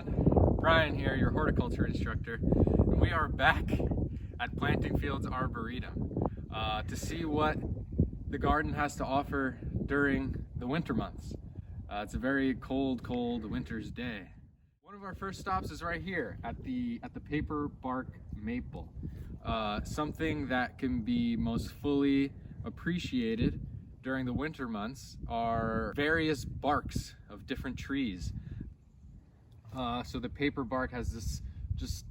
everyone, Brian here, your horticulture instructor, and we are back at Planting Fields Arboretum to see what the garden has to offer during the winter months. It's a very cold winter's day. One of our first stops is right here at the paper bark maple. Something that can be most fully appreciated during the winter months are various barks of different trees. So the paper bark has this just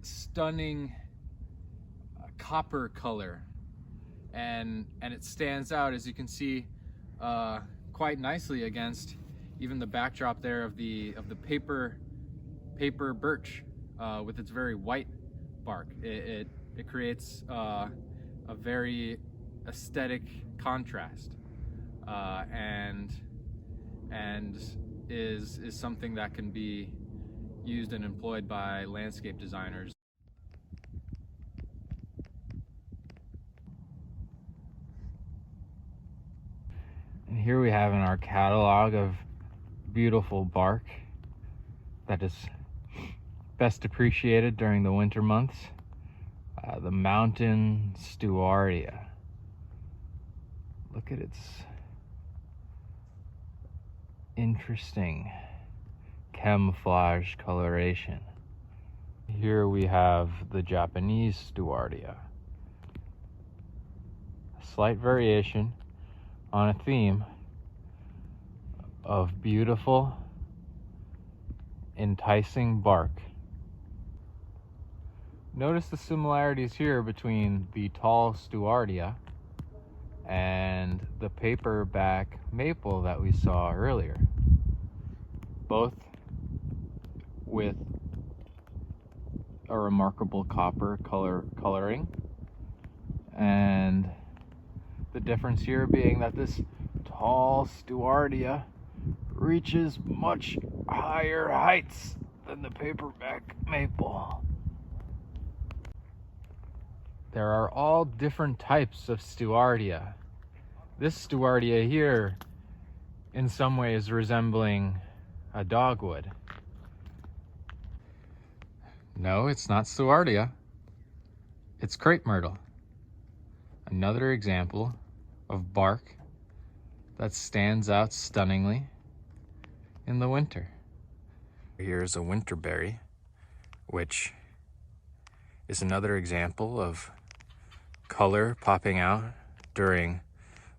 stunning copper color, and it stands out, as you can see, quite nicely against even the backdrop there of the paper birch with its very white bark. It creates a very aesthetic contrast, and is something that can be used and employed by landscape designers. And here we have in our catalog of beautiful bark that is best appreciated during the winter months, the mountain stewartia. Look at its interesting camouflage coloration. Here we have the Japanese stewartia. A slight variation on a theme of beautiful, enticing bark. Notice the similarities here between the tall stewartia and the paperback maple that we saw earlier, both with a remarkable copper coloring, and the difference here being that this tall stewartia reaches much higher heights than the paperback maple. There are all different types of stewartia. This stewartia here, in some ways resembling a dogwood. No, it's not stewartia. It's crepe myrtle. Another example of bark that stands out stunningly in the winter. Here's a winterberry, which is another example of color popping out during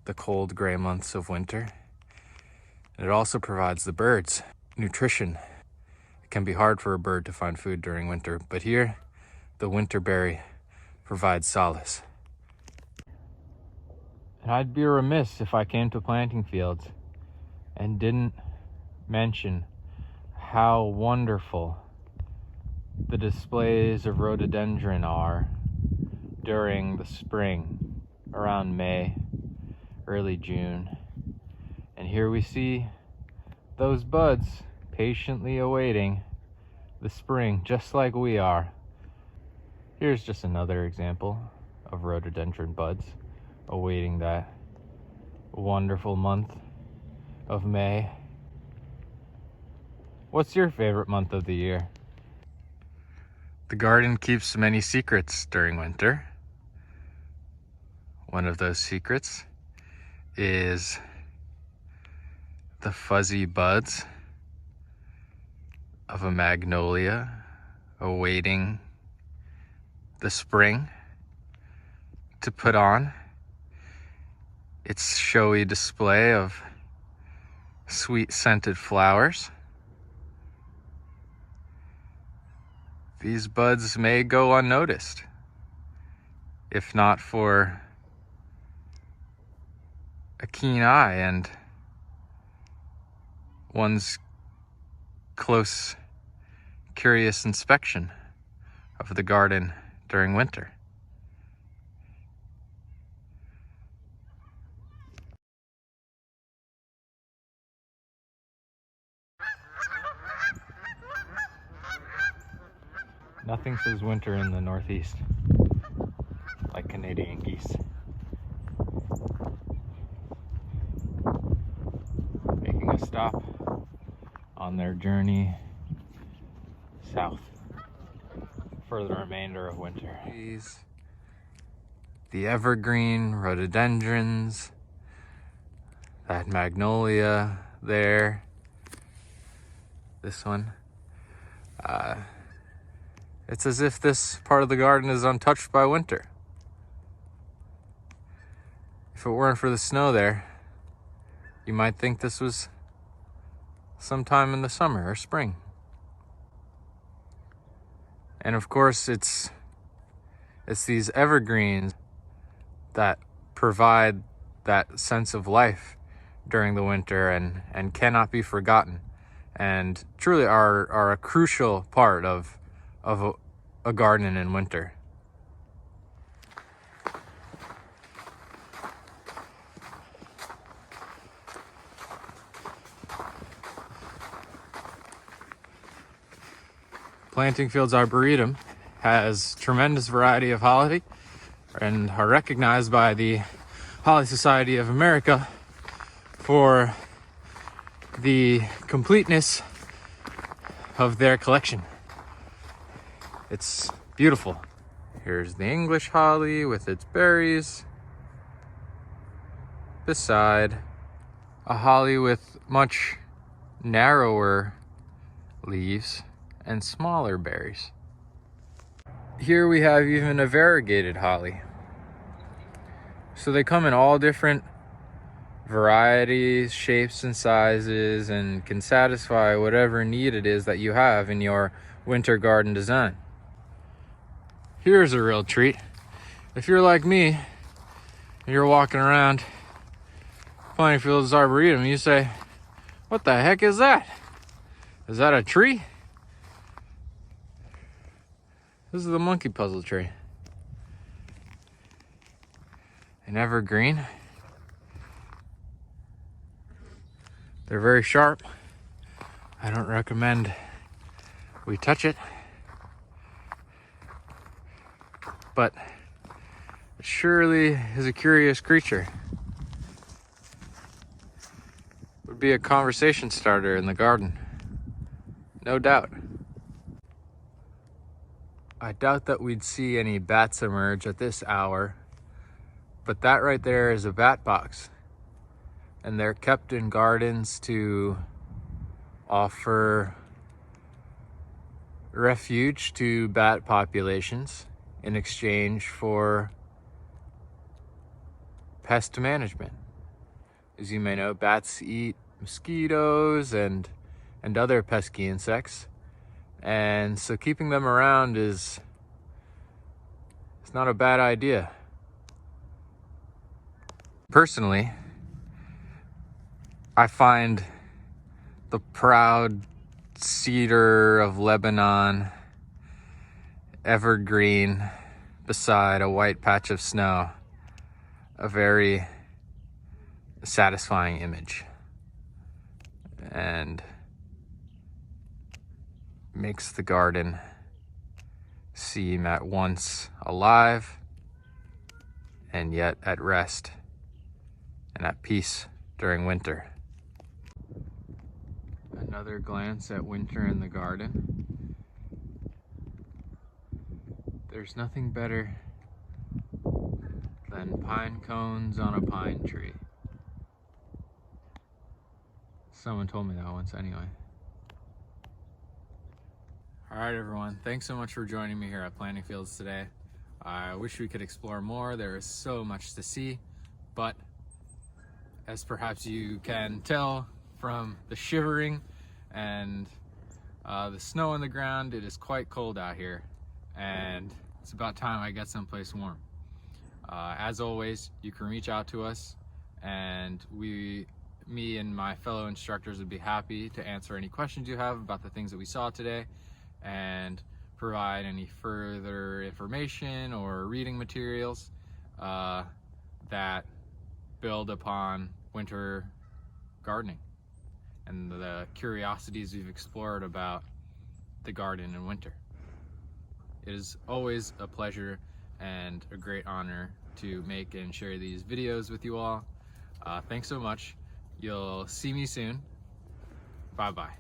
the cold gray months of winter. And it also provides the birds nutrition. It can be hard for a bird to find food during winter, but here the winterberry provides solace. And I'd be remiss if I came to Planting Fields and didn't mention how wonderful the displays of rhododendron are during the spring, around May, early June. And here we see those buds patiently awaiting the spring, just like we are. Here's just another example of rhododendron buds awaiting that wonderful month of May. What's your favorite month of the year? The garden keeps many secrets during winter. One of those secrets is the fuzzy buds of a magnolia awaiting the spring to put on its showy display of sweet scented flowers. These buds may go unnoticed, if not for a keen eye and one's close, curious inspection of the garden during winter. Nothing says winter in the Northeast like Canadian geese. Making a stop on their journey south for the remainder of winter. The evergreen rhododendrons, that magnolia there, this one. It's as if this part of the garden is untouched by winter. If it weren't for the snow there, you might think this was sometime in the summer or spring. And of course, it's these evergreens that provide that sense of life during the winter and cannot be forgotten, and truly are a crucial part of a garden in winter. Planting Fields Arboretum has tremendous variety of holly and are recognized by the Holly Society of America for the completeness of their collection. It's beautiful. Here's the English holly with its berries, beside a holly with much narrower leaves and smaller berries. Here we have even a variegated holly. So they come in all different varieties, shapes, and sizes, and can satisfy whatever need it is that you have in your winter garden design. Here's a real treat. If you're like me, and you're walking around Planting Fields Arboretum, you say, "What the heck is that? Is that a tree?" This is the monkey puzzle tree. An evergreen. They're very sharp. I don't recommend we touch it, but it surely is a curious creature. Would be a conversation starter in the garden, no doubt. I doubt that we'd see any bats emerge at this hour, but that right there is a bat box. And they're kept in gardens to offer refuge to bat populations in exchange for pest management. As you may know, bats eat mosquitoes and other pesky insects. And so keeping them around it's not a bad idea. Personally, I find the proud cedar of Lebanon evergreen beside a white patch of snow a very satisfying image, and makes the garden seem at once alive and yet at rest and at peace during winter. Another glance at winter in the garden. There's nothing better than pine cones on a pine tree. Someone told me that once anyway. All right, everyone. Thanks so much for joining me here at Planting Fields today. I wish we could explore more. There is so much to see, but as perhaps you can tell from the shivering and the snow on the ground, it is quite cold out here, and it's about time I get someplace warm. As always, you can reach out to us, and me and my fellow instructors would be happy to answer any questions you have about the things that we saw today and provide any further information or reading materials that build upon winter gardening and the curiosities we've explored about the garden in winter. It is always a pleasure and a great honor to make and share these videos with you all. Thanks so much. You'll see me soon. Bye-bye.